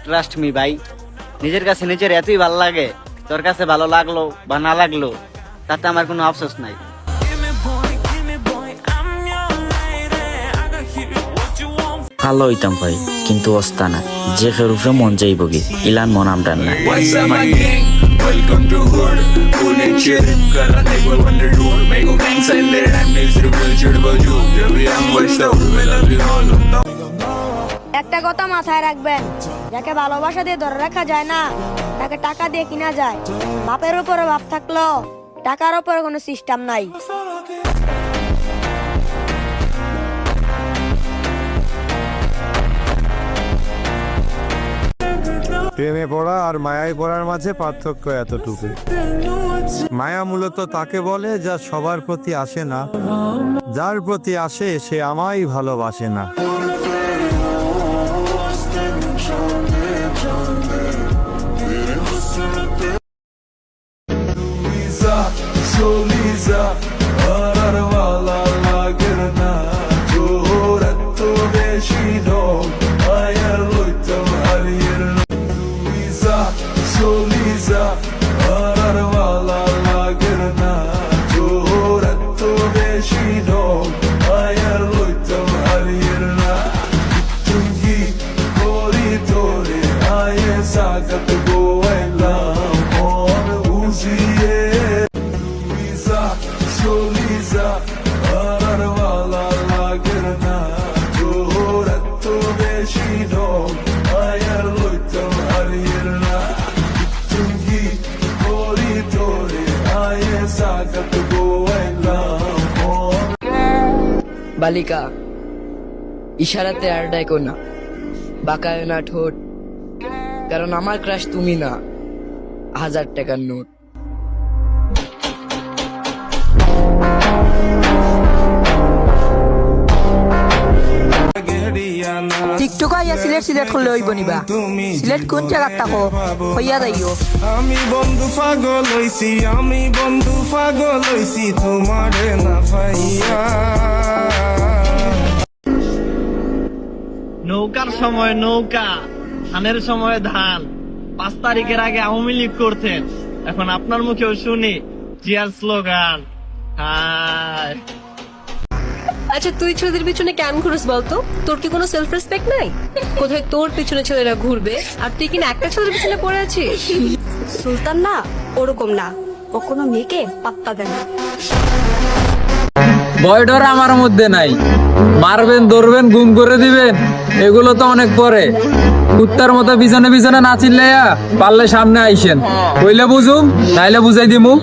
Trust me ভাই, নিজের কাছে নিজের এতই ভালো লাগে, তোর কাছে ভালো লাগলো বা না লাগলো তাতে আমার কোনো আফসোস নাই। ভালো হইতাম ভাই, কিন্তু অস্তা না যে খেরুফে মন যাইব গে ইলান মন আমরান না। Welcome to hood, cool and chill. Kara dekho wonder do, meko gang silent and miserable chudbal ju. Jab I'm washed out, we love you all. একটা কথা মাথায় রাখবেন, যাকে ভালোবাসা দিয়ে ধরে রাখা যায় না তাকে টাকা দিয়ে কিনা যায়। বাপের উপরে বাপ থাকলো টাকার উপরে কোনো সিস্টেম নাই। প্রেমে পড়া আর মায়ায় পড়ার মাঝে পার্থক্য এতটুকু। মায়া মূলত তাকে বলে যা সবার প্রতি আসে না, যার প্রতি আসে সে আমায় ভালোবাসে না। বালিকা ইশারাতে আর ডাইকো না, বাঁকায় না ঠোঁট, কারণ আমার ক্রাশ তুমি না 1000 টাকার নোট। টিকটক আইয়া সিলেট করলে হইব নিবা। সিলেট কোন জায়গা থাকো হইয়া যাইও। আমি বন্ধু পাগল হইছি তোমারে না পাইয়া। নৌকার সময় নৌকা, ধানের সময় ধান। 5 তারিখের আগে আওয়ামী লীগ করতেন, এখন আপনার মুখেও শুনি জিয়ার স্লোগান। হায় আচ্ছা, তুই ছেলেদের পিছনে কেন ঘুরিস বলতো? তোর কি কোনো সেলফ রেসপেক্ট নাই? কোথায় তোর পিছনে ছেলেরা ঘুরবে আর তুই কিনা একটা ছেলের পিছনে পড়ে আছিস? সুলতান না ওরকম না, ও কোনো মেয়েকে পাত্তা দেয় না। ভয় ডর আমার মধ্যে নাই, মারবেন ধরবেন গুম করে দিবেন এগুলো তো অনেক পরে। কুত্তার মতো পিছনে পিছনে না চিল্লাইয়া পারলে সামনে আইসেন, কইলে বুঝুম নাইলে বুঝাই দিমু।